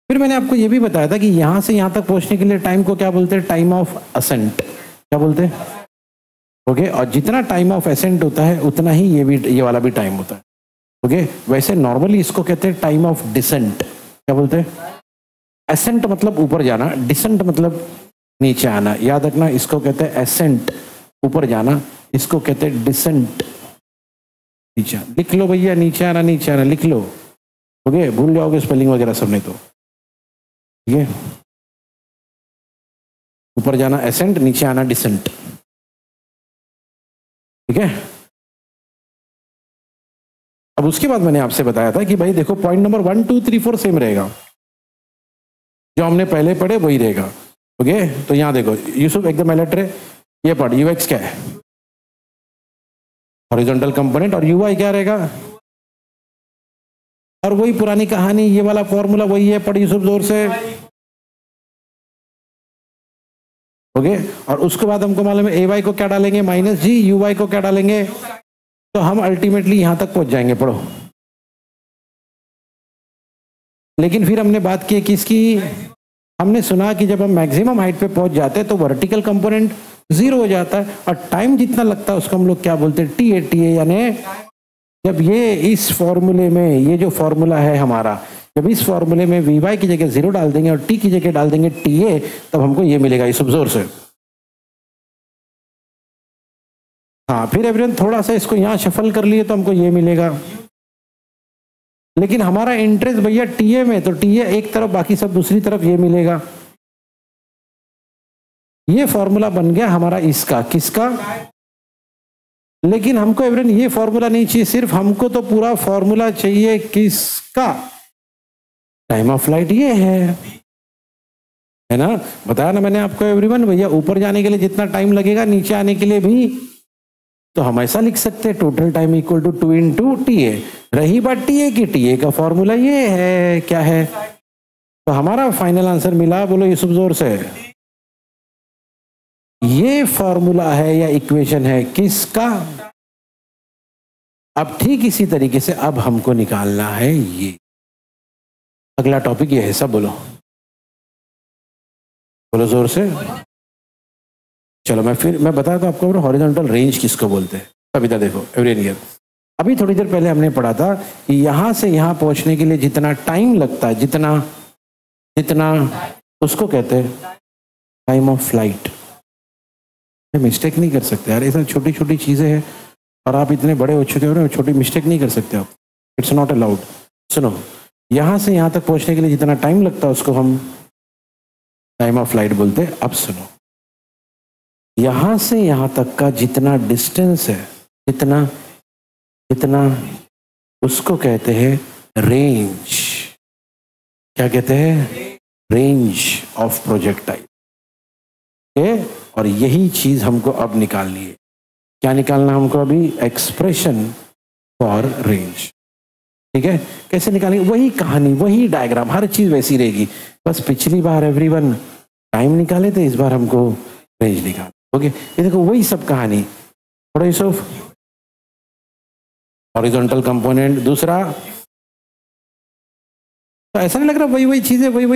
फिर मैंने आपको यह भी बताया था कि यहां से यहां तक पहुंचने के लिए टाइम को क्या बोलते हैं? Time of ascent. क्या बोलते हैं? ओके, और जितना टाइम ऑफ असेंट होता है उतना ही ये वाला भी टाइम होता है। ओके, वैसे नॉर्मली इसको कहते हैं टाइम ऑफ डिसेंट। क्या बोलते हैं? असेंट मतलब ऊपर जाना, डिसेंट मतलब नीचे आना। याद रखना, इसको कहते हैं असेंट, ऊपर जाना, इसको कहते हैं डिसेंट, नीचे। लिख लो भैया, नीचे आना, नीचे आना लिख लो। ओके, भूल जाओगे स्पेलिंग वगैरह सबने तो। ठीक है, ऊपर जाना असेंट, नीचे आना डिसेंट। ठीक है, अब उसके बाद मैंने आपसे बताया था कि भाई देखो पॉइंट नंबर 1 2 3 4 सेम रहेगा, जो हमने पहले पढ़े वही रहेगा। ओके, तो यहां देखो यूसुफ एकदम लेटर है, ये पढ़ यूएक्स क्या है? हॉरिजॉन्टल कंपोनेंट, और ui क्या रहेगा? और वही पुरानी कहानी, ये वाला फॉर्मूला वही है, पढ़ यूसुफ जोर से। ओके, और उसके बाद हमको मालूम है ay को क्या डालेंगे माइनस जी, ui को क्या डालेंगे, तो हम अल्टीमेटली यहां तक पहुंच जाएंगे। पढ़ो। लेकिन फिर हमने बात की किसकी? हमने सुना कि जब हम मैक्सिमम हाइट पे पहुंच जाते हैं तो वर्टिकल कंपोनेंट 0 हो जाता है, और टाइम जितना लगता है उसको हम लोग क्या बोलते हैं? TA। यानी जब ये इस फॉर्मूले में, ये जो फॉर्मूला है हमारा, जब इस फॉर्मूले में वी की जगह 0 डाल देंगे और टी की जगह डाल देंगे TA, तब हमको ये मिलेगा इस जोर से। हाँ, फिर एवरीवन थोड़ा सा इसको यहाँ शफल कर लिए तो हमको ये मिलेगा। लेकिन हमारा इंटरेस्ट भैया TA में, तो TA एक तरफ बाकी सब दूसरी तरफ, ये मिलेगा। ये फॉर्मूला बन गया हमारा इसका, किसका? लेकिन हमको एवरीवन ये फॉर्मूला नहीं चाहिए, सिर्फ हमको तो पूरा फॉर्मूला चाहिए किसका? टाइम ऑफ फ्लाइट ये है ना? बताया ना मैंने आपको एवरीवन, भैया ऊपर जाने के लिए जितना टाइम लगेगा नीचे आने के लिए भी, तो हम ऐसा लिख सकते हैं total time equal to 2 into TA। रही बात TA की, TA का फॉर्मूला ये है, क्या है? तो हमारा फाइनल आंसर मिला, बोलो यूसुफ जोर से। ये फॉर्मूला है या इक्वेशन है किसका? अब ठीक इसी तरीके से अब हमको निकालना है ये अगला टॉपिक, ये है सब। बोलो बोलो जोर से। चलो मैं बताता हूं आपको हॉरिजॉन्टल रेंज किसको बोलते हैं। कविता देखो एवरीवन, अभी थोड़ी देर पहले हमने पढ़ा था कि यहां से यहां पहुंचने के लिए जितना टाइम लगता है, जितना उसको कहते हैं टाइम ऑफ फ्लाइट। मिस्टेक नहीं कर सकते यार, ऐसा छोटी छोटी चीजें हैं और आप इतने बड़े हो चुके हो ना, छोटी मिस्टेक नहीं कर सकते आप, इट्स नॉट अलाउड। सुनो, यहां से यहां तक पहुंचने के लिए जितना टाइम लगता है उसको हम टाइम ऑफ फ्लाइट बोलते हैं। अब सुनो, यहां से यहां तक का जितना डिस्टेंस है, जितना उसको कहते हैं रेंज। क्या कहते हैं? Range of projectile. और यही चीज हमको अब निकालनी है। क्या निकालना हमको अभी? Expression for range. ठीक है, कैसे निकालेंगे? वही कहानी, वही डायग्राम, हर चीज वैसी रहेगी, बस पिछली बार एवरीवन टाइम निकाले थे, इस बार हमको रेंज निकाल। ओके, ये देखो वही सब कहानी। थोड़ा यूसुफ, हॉरिजॉन्टल कंपोनेंट दूसरा, तो ऐसा नहीं लग रहा वही वही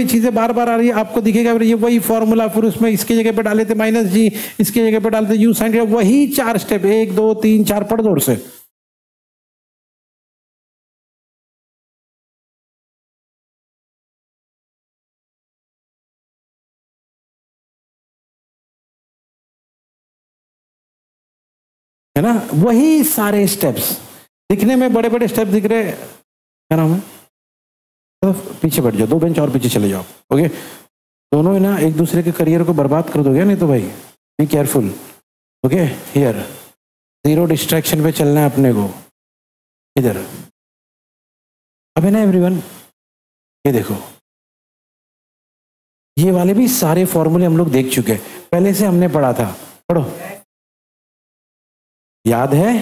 चीजें बार बार आ रही है? आपको दिखेगा ये वही फॉर्मूला, फिर उसमें इसकी जगह पे डाले थे माइनस जी, इसकी जगह पे डालते यू साइन, वही 4 स्टेप, 1 2 3 4, पढ़ जोर से। है ना, वही सारे स्टेप्स दिखने में बड़े बड़े स्टेप दिख रहे। क्या नाम है? तो पीछे बैठ जाओ, 2 बेंच और पीछे चले जाओ। ओके, दोनों है ना एक दूसरे के करियर को बर्बाद कर दोगे, नहीं तो भाई be careful. Okay, here 0 distraction पे चलना है अपने को। इधर अब है ना एवरीवन, ये देखो ये वाले भी सारे फॉर्मूले हम लोग देख चुके हैं, पहले से हमने पढ़ा था। पढ़ो, याद है?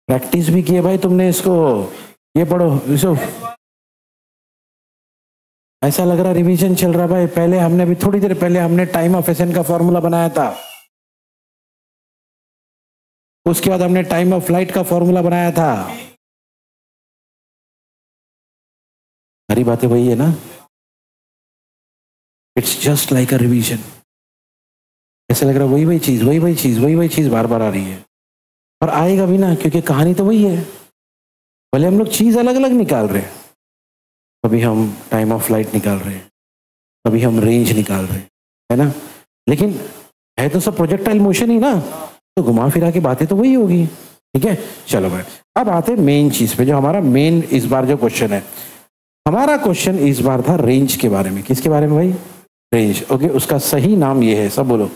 प्रैक्टिस भी किए भाई तुमने इसको। ये पढ़ो यूसुफ, ऐसा लग रहा रिवीजन चल रहा भाई। पहले हमने, अभी थोड़ी देर पहले हमने टाइम ऑफ एसेंट का फॉर्मूला बनाया था, उसके बाद हमने टाइम ऑफ फ्लाइट का फॉर्मूला बनाया था। सारी बातें वही है ना, it's just like a revision. ऐसा लग रहा वही चीज बार बार आ रही है, और आएगा भी ना, क्योंकि कहानी तो वही है। भले हम लोग चीज अलग अलग निकाल रहे हैं, कभी हम टाइम ऑफ फ्लाइट निकाल रहे हैं, कभी हम रेंज निकाल रहे हैं, है ना, लेकिन है तो सब प्रोजेक्टाइल मोशन ही ना, तो घुमा फिरा के बातें तो वही होगी। ठीक है, चलो भाई अब आते मेन चीज पे, जो हमारा मेन इस बार जो क्वेश्चन है। हमारा क्वेश्चन इस बार था रेंज के बारे में। किसके बारे में भाई? रेंज। ओके, उसका सही नाम ये है, सब बोलो,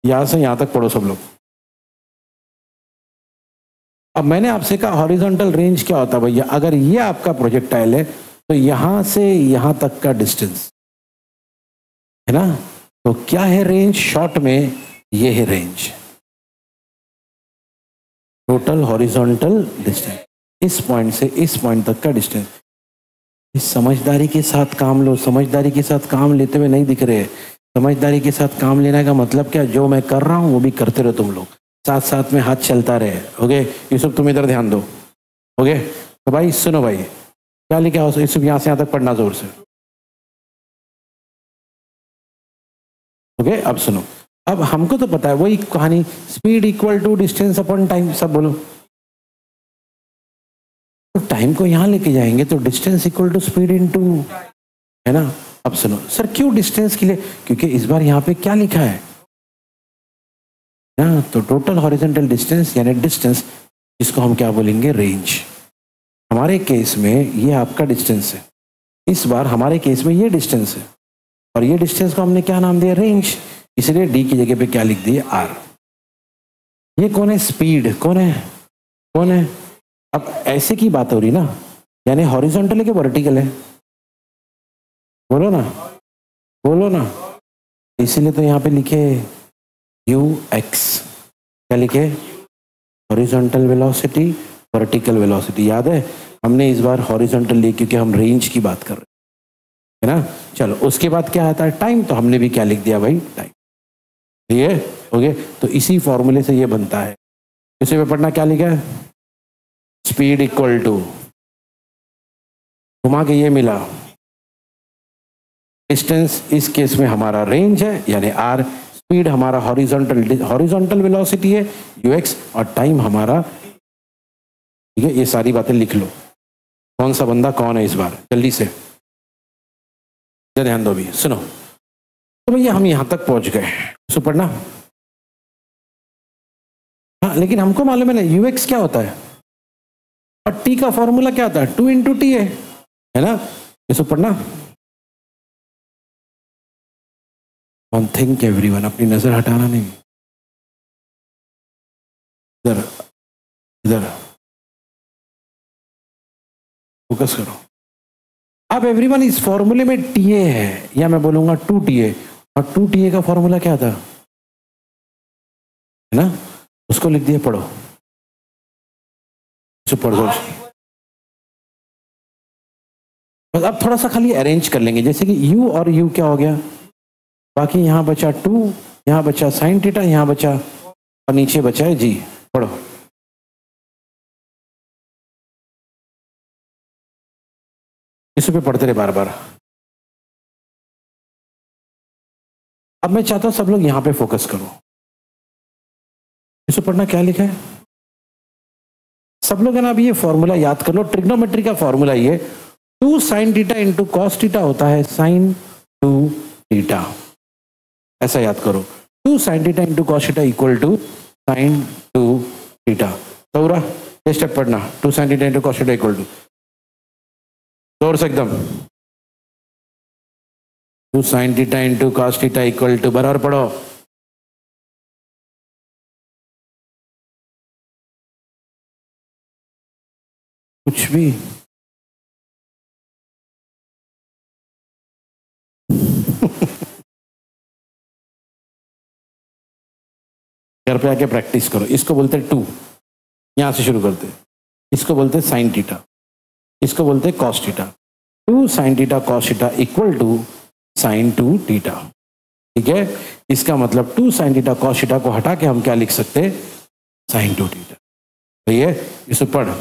यहां से यहां तक पढ़ो सब लोग। अब मैंने आपसे कहा हॉरिजॉन्टल रेंज क्या होता है भैया? अगर ये आपका प्रोजेक्टाइल है तो यहां से यहां तक का डिस्टेंस है ना, तो क्या है रेंज? शॉर्ट में ये है रेंज। टोटल हॉरिजॉन्टल डिस्टेंस, इस पॉइंट से इस पॉइंट तक का डिस्टेंस। इस समझदारी के साथ काम लो, समझदारी के साथ काम लेते हुए नहीं दिख रहे। समझदारी के साथ काम लेने का मतलब क्या, जो मैं कर रहा हूँ वो भी करते रहो तुम लोग, साथ साथ में हाथ चलता रहे। ओके यूसुफ तुम इधर ध्यान दो। ओके तो भाई सुनो भाई, क्या लिखा हो यूसुफ, यहाँ से यहाँ तक पढ़ना जोर से। ओके अब सुनो, अब हमको तो पता है वही कहानी, speed equal to distance upon time, सब बोलो। तो टाइम को यहां लेके जाएंगे तो distance equal to speed into, है ना। अब सुनो सर क्यों डिस्टेंस के लिए, क्योंकि इस बार यहाँ पे क्या लिखा है ना, तो टोटल हॉरिजॉन्टल डिस्टेंस यानी डिस्टेंस, इसको हम क्या बोलेंगे, रेंज। हमारे केस में ये आपका डिस्टेंस है, इस बार हमारे केस में ये डिस्टेंस है, और ये डिस्टेंस को हमने क्या नाम दिया, रेंज। इसलिए डी की जगह पे क्या लिख दिए, आर। ये कौन है, स्पीड, कौन है, कौन है। अब ऐसे की बात हो रही ना, यानी हॉरिजॉन्टल है कि वर्टिकल है, बोलो ना, बोलो ना। इसीलिए तो यहाँ पे लिखे यू एक्स, क्या लिखे, हॉरिजॉन्टल वेलोसिटी, वर्टिकल वेलोसिटी। याद है हमने इस बार हॉरिजॉन्टल लिए क्योंकि हम रेंज की बात कर रहे हैं ना। चलो उसके बाद क्या आता है, टाइम, तो हमने भी क्या लिख दिया भाई, टाइम। ठीक है ओके, तो इसी फॉर्मूले से ये बनता है। इसे पे पढ़ना क्या लिखा है, स्पीड इक्वल टू, घुमा के ये मिला, डिस्टेंस इस केस में हमारा रेंज है यानी आर, स्पीड हमारा हॉरिजॉन्टल वेलोसिटी है यूएक्स, और टाइम हमारा, ठीक है। ये सारी बातें लिख लो, कौन सा बंदा कौन है इस बार, जल्दी से ध्यान दो भी, सुनो। तो भैया हम यहां तक पहुंच गए, सो पढ़ना। हाँ लेकिन हमको मालूम है ना यूएक्स क्या होता है, और टी का फॉर्मूला क्या होता है, 2 × टी है ना। इसको पढ़ना। वन थिंक एवरीवन, अपनी नजर हटाना नहीं, इधर इधर फोकस करो। अब एवरीवन इस फॉर्मूले में टीए है, या मैं बोलूंगा 2TA, और 2TA का फॉर्मूला क्या था, है ना, उसको लिख दिया, पढ़ो, इसको पढ़ दो। बस अब थोड़ा सा खाली अरेंज कर लेंगे, जैसे कि u और u क्या हो गया, बाकी यहां बचा 2, यहां बचा साइन थीटा, यहां बचा, और नीचे बचा है g। पढ़ो, इस पे पढ़ते रहे बार बार। अब मैं चाहता हूं सब लोग यहां पे फोकस करो, इसको पढ़ना क्या लिखा है, सब लोग है ना। अभी ये फॉर्मूला याद कर लो, ट्रिग्नोमेट्री का फॉर्मूला ये 2 sin theta into cos theta होता है sin 2 थीटा, ऐसा याद करो। 2 sin theta into cos theta equal to sin 2 theta. तो ये स्टेप पढ़ना, 2 sin theta into cos theta equal to, जोर से एकदम, 2 sin theta into cos theta equal to, बराबर पढ़ो। कुछ भी घर पे आके प्रैक्टिस करो। इसको बोलते हैं 2, यहां से शुरू करते, इसको बोलते हैं साइन थीटा, इसको बोलते हैं cos theta. 2 sin theta cos theta equal to sin 2 theta, ठीक है। इसका मतलब 2 sin थीटा कॉस थीटा को हटा के हम क्या लिख सकते हैं, sin 2 थीटा। तो ये इसे पढ़,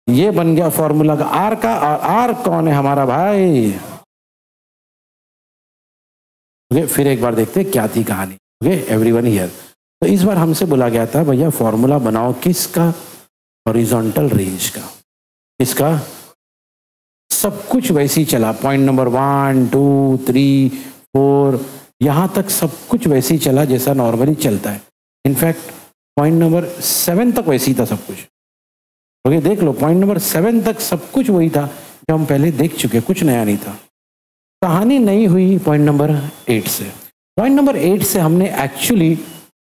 ये बन गया फॉर्मूला का आर का, और आर कौन है हमारा भाई। ओके फिर एक बार देखते हैं क्या थी कहानी। ओके एवरीवन हियर, तो इस बार हमसे बोला गया था भैया फॉर्मूला बनाओ किसका, हॉरिजॉन्टल रेंज का। इसका सब कुछ वैसे ही चला, पॉइंट नंबर 1 2 3 4 यहां तक सब कुछ वैसे ही चला जैसा नॉर्मली चलता है। इनफैक्ट पॉइंट नंबर 7 तक वैसे ही था सब कुछ। ओके देख लो, पॉइंट नंबर 7 तक सब कुछ वही था जो हम पहले देख चुके, कुछ नया नहीं था। कहानी नई हुई पॉइंट नंबर 8 से। पॉइंट नंबर 8 से हमने एक्चुअली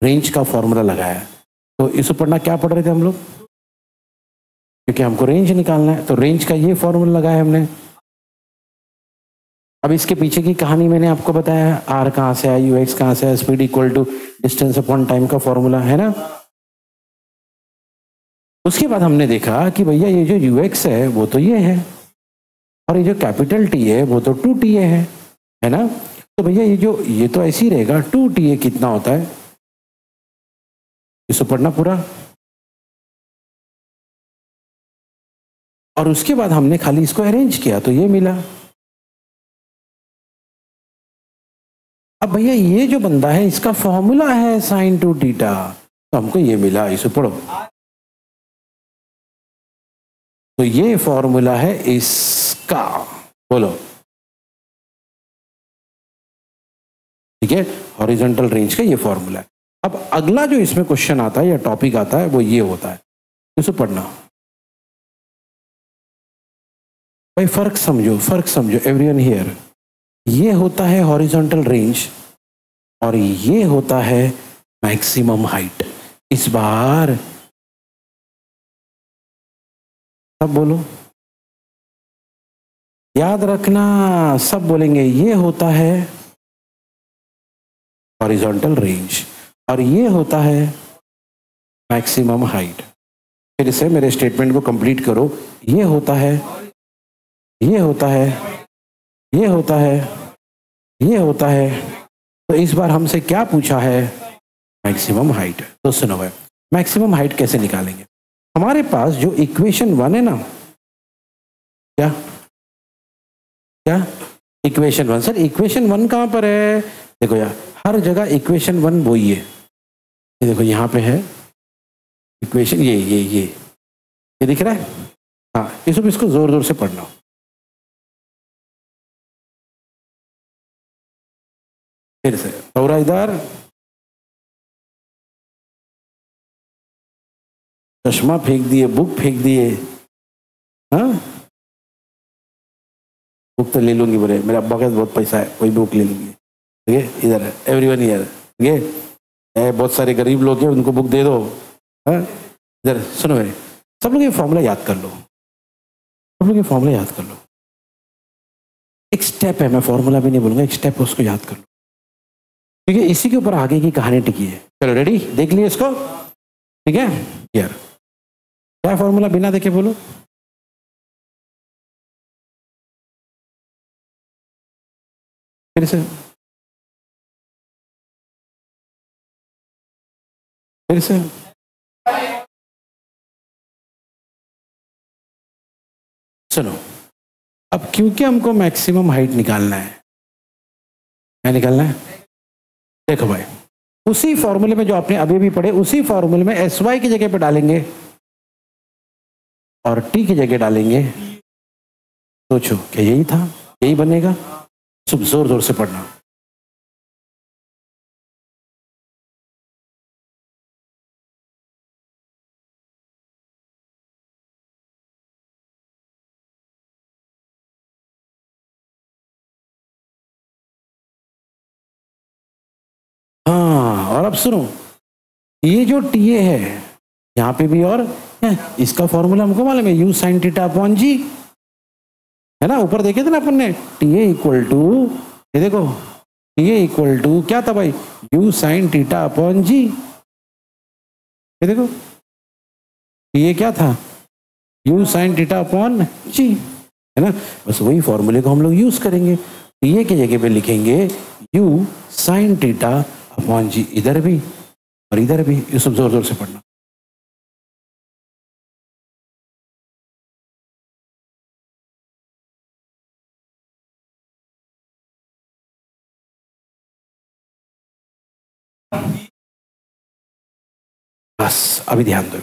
रेंज का फॉर्मूला लगाया। तो इसे पढ़ना क्या पढ़ रहे थे हम लोग, क्योंकि हमको रेंज निकालना है, तो रेंज का ये फॉर्मूला लगाया हमने। अब इसके पीछे की कहानी मैंने आपको बताया, आर कहाँ से आया, यूएक्स कहाँ से आया, speed equal to distance upon time का फॉर्मूला है ना। उसके बाद हमने देखा कि भैया ये जो यूएक्स है वो तो ये है, और ये जो कैपिटल टी है वो तो 2TA है ना। तो भैया ये तो ऐसे ही रहेगा, 2TA कितना होता है, इसको पढ़ना पूरा। और उसके बाद हमने खाली इसको अरेंज किया तो ये मिला। अब भैया ये जो बंदा है इसका फॉर्मूला है sin 2θ, तो हमको ये मिला, इसे पढ़ो। तो ये फॉर्मूला है इसका, बोलो ठीक है, हॉरिजॉन्टल रेंज का ये फॉर्मूला है। अब अगला जो इसमें क्वेश्चन आता है या टॉपिक आता है वो ये होता है, इसे पढ़ना भाई, फर्क समझो एवरीवन हियर। ये होता है हॉरिजॉन्टल रेंज और ये होता है मैक्सिमम हाइट। इस बार सब बोलो, याद रखना, सब बोलेंगे। ये होता है हॉरिजॉन्टल रेंज और ये होता है मैक्सिमम हाइट। फिर से मेरे स्टेटमेंट को कंप्लीट करो। ये होता है, ये होता है, ये होता है, ये होता है। तो इस बार हमसे क्या पूछा है, मैक्सिमम हाइट। तो सुनो भाई, मैक्सिमम हाइट कैसे निकालेंगे। हमारे पास जो इक्वेशन 1 है ना, क्या क्या इक्वेशन 1, सर इक्वेशन 1 कहां पर है, देखो यार हर जगह इक्वेशन 1 वो ही है। ये देखो यहाँ पे है इक्वेशन, ये दिख रहा है। हाँ, इसको जोर जोर से पढ़ना। फिर से थोड़ा इधर, चश्मा फेंक दिए, बुक फेंक दिए। हाँ, बुक तो ले लूंगी, बोले मेरे अब्बा का बहुत पैसा है, कोई बुक ले लूंगी। ठीक है, इधर एवरीवन हियर, ठीक है, बहुत सारे गरीब लोग हैं उनको बुक दे दो। हाँ, इधर सुनो मेरे, सब लोग ये फॉर्मूला याद कर लो, सब लोग ये फॉर्मूला याद कर लो। एक स्टेप है, मैं फॉर्मूला भी नहीं बोलूंगा, एक स्टेप है, उसको याद कर लो, ठीक है। इसी के ऊपर आगे की कहानी टिकी है। चलो रेडी, देख लिए इसको, ठीक है। यार क्या फॉर्मूला, बिना देखे बोलो। फिर से, फिर से, सुनो। अब क्योंकि हमको मैक्सिमम हाइट निकालना है, क्या निकालना है, देखो भाई उसी फॉर्मूले में जो आपने अभी भी पढ़े, उसी फॉर्मूले में SY की जगह पे डालेंगे और T की जगह डालेंगे। सोचो क्या यही था, यही बनेगा। सब जोर जोर से पढ़ना। हाँ, और अब सुनो, ये जो TA है यहाँ पे भी, और इसका फॉर्मूला हमको मालूम है, U sin θ अपॉन G, है ना। ऊपर देखे थे ना अपन ने, TA इक्वल टू, ये देखो TA इक्वल टू क्या था भाई, U sin θ अपॉन G। ये देखो TA क्या था, U sin θ अपॉन G, है ना। बस वही फॉर्मूले को हम लोग यूज करेंगे। TA की जगह पे लिखेंगे U sin θ अपॉन G, इधर भी और इधर भी। ये सब जोर जोर से पढ़ना। बस अभी ध्यान दो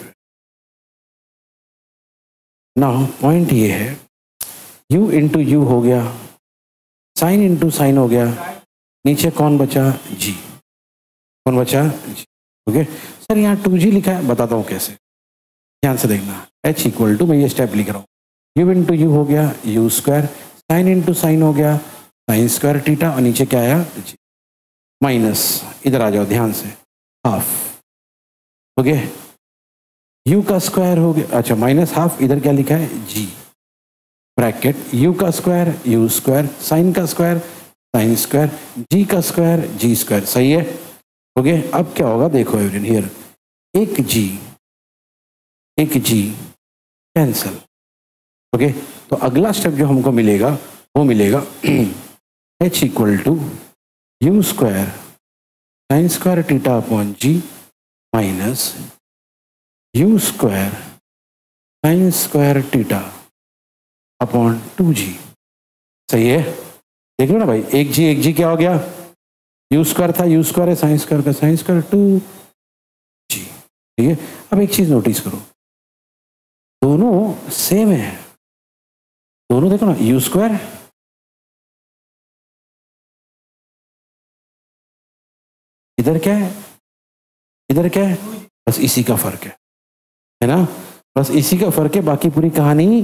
ना, पॉइंट ये है, U इंटू U हो गया, साइन इंटू साइन हो गया, नीचे कौन बचा, G, कौन बचा, G। ओके सर, यहाँ 2G लिखा है, बताता हूँ कैसे, ध्यान से देखना। H इक्वल टू, मैं ये स्टेप लिख रहा हूँ, U इंटू U हो गया U square, sine into sine हो गया साइन स्क्वायर थीटा, और नीचे क्या आया, G, माइनस, इधर आ जाओ ध्यान से, हाफ, ओके, U का स्क्वायर हो गया, अच्छा माइनस हाफ, इधर क्या लिखा है, G, ब्रैकेट u का स्क्वायर u स्क्वायर, साइन का स्क्वायर साइन स्क्वायर, g का स्क्वायर g स्क्वायर। सही है? ओके, अब क्या होगा देखो एवरीवन हियर, एक g कैंसल। ओके, तो अगला स्टेप जो हमको मिलेगा वो मिलेगा h equal to you square sine square theta upon g minus U square sine square theta upon 2g। सही है? देख लो ना भाई, एक जी क्या हो गया, यू स्क्वायर था, यू स्क्वायर है, साइन स्क्वायर का साइन स्क्वायर 2g। ठीक है, अब एक चीज नोटिस करो, दोनों सेम है, दोनों देखो ना, यू स्क्वायर इधर क्या है, इधर क्या है, बस इसी का फर्क है ना, बस इसी का फर्क है, बाकी पूरी कहानी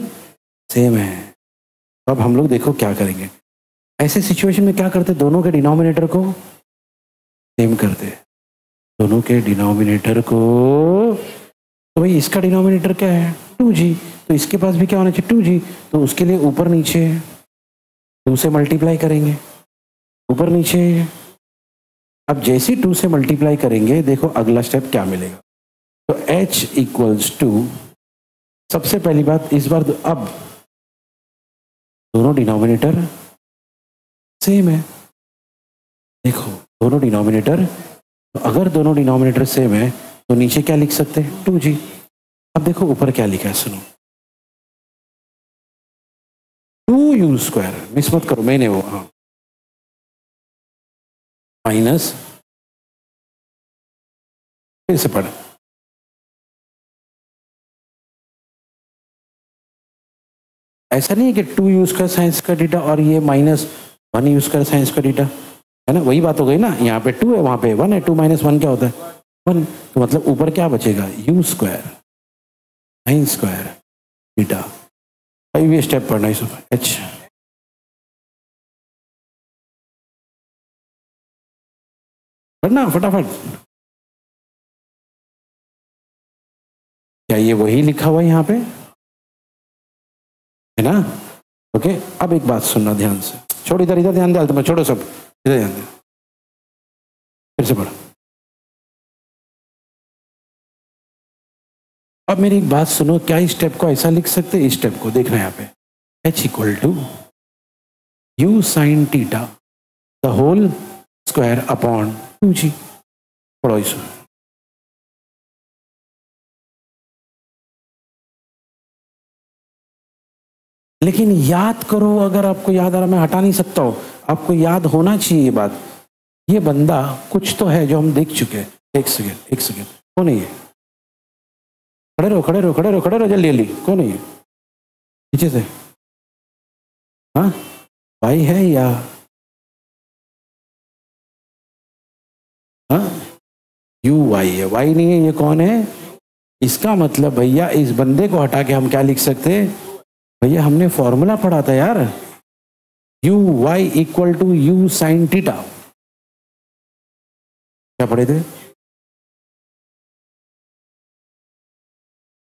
सेम है। अब हम लोग देखो क्या करेंगे, ऐसे सिचुएशन में क्या करते, दोनों के डिनोमिनेटर को सेम करते, दोनों के डिनोमिनेटर को, तो भाई इसका डिनोमिनेटर क्या है 2g, तो इसके पास भी क्या होना चाहिए 2g, तो उसके लिए ऊपर नीचे 2 से मल्टीप्लाई करेंगे, ऊपर नीचे। अब जैसे 2 से मल्टीप्लाई करेंगे देखो अगला स्टेप क्या मिलेगा, तो h इक्वल्स टू, सबसे पहली बात इस बार अब दोनों डिनोमिनेटर सेम है, देखो दोनों डिनोमिनेटर, तो अगर दोनों डिनोमिनेटर सेम है तो नीचे क्या लिख सकते हैं 2g। अब देखो ऊपर क्या लिखा है, सुनो 2u स्क्वायर, मिस मत करो, मैंने वो हाँ माइनस, फिर से पढ़, ऐसा नहीं है कि 2u स्क्वायर साइंस का थीटा और ये माइनस 1u स्क्वायर साइंस का थीटा, है ना, वही बात हो गई ना, यहाँ पे 2 है वहां पे 1 है, 2 माइनस 1 क्या होता है 1, तो मतलब ऊपर क्या बचेगा u square sine square theta. अब ये स्टेप पढ़ना है h, पढ़ना फटाफट, क्या ये वही लिखा हुआ है यहाँ पे, है ना। ओके, अब एक बात सुनना ध्यान से, छोड़ इधर, इधर ध्यान दे, छोड़ो सब, इधर ध्यान दे, फिर से पढ़ो। अब मेरी एक बात सुनो, क्या इस स्टेप को ऐसा लिख सकते, इस स्टेप को देखना यहाँ पे, h equal to U sine theta the whole square upon 2g। पढ़ो इसमें, लेकिन याद करो, अगर आपको याद आ रहा, मैं हटा नहीं सकता हूं, आपको याद होना चाहिए ये बात, ये बंदा कुछ तो है जो हम देख चुके हैं। एक सेकेंड, कौन है ये, खड़े रहो खड़े रहो खड़े रहो खड़े रहो, जल्दी जल्दी, कौन है ये पीछे से, हाँ भाई है या हाँ, यू वाई है, वाई नहीं है, ये कौन है, इसका मतलब भैया इस बंदे को हटा के हम क्या लिख सकते हैं, भैया हमने फॉर्मूला पढ़ा था यार, U Y equal to U sine theta, क्या पढ़े थे,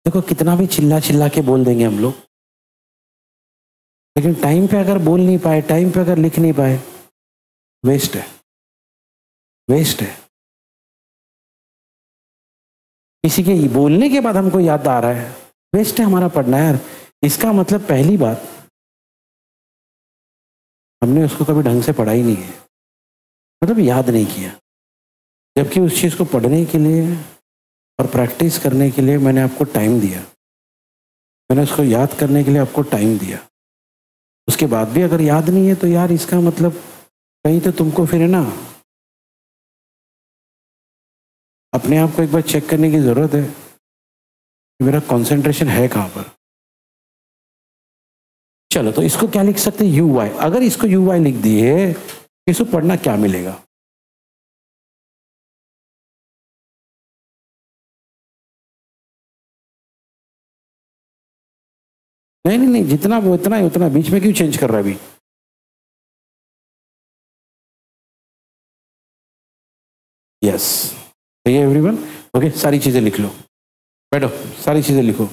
देखो कितना भी चिल्ला चिल्ला के बोल देंगे हम लोग, लेकिन टाइम पे अगर बोल नहीं पाए, टाइम पे अगर लिख नहीं पाए, वेस्ट है, वेस्ट है। किसी के बोलने के बाद हमको याद आ रहा है, वेस्ट है हमारा पढ़ना यार। इसका मतलब पहली बात, हमने उसको कभी ढंग से पढ़ा ही नहीं है, मतलब याद नहीं किया, जबकि उस चीज़ को पढ़ने के लिए और प्रैक्टिस करने के लिए मैंने आपको टाइम दिया, मैंने उसको याद करने के लिए आपको टाइम दिया, उसके बाद भी अगर याद नहीं है तो यार इसका मतलब कहीं तो तुमको फिर है ना, अपने आप को एक बार चेक करने की जरूरत है कि मेरा कंसंट्रेशन है कहाँ पर। चलो, तो इसको क्या लिख सकते हैं, यू वाई, अगर इसको यू वाई लिख दिए, इसको पढ़ना क्या मिलेगा, नहीं नहीं नहीं, जितना वो इतना ही उतना, बीच में क्यों चेंज कर रहा है अभी, यस, सही है एवरीवन। ओके, सारी चीजें लिख लो, बैठो सारी चीजें लिखो।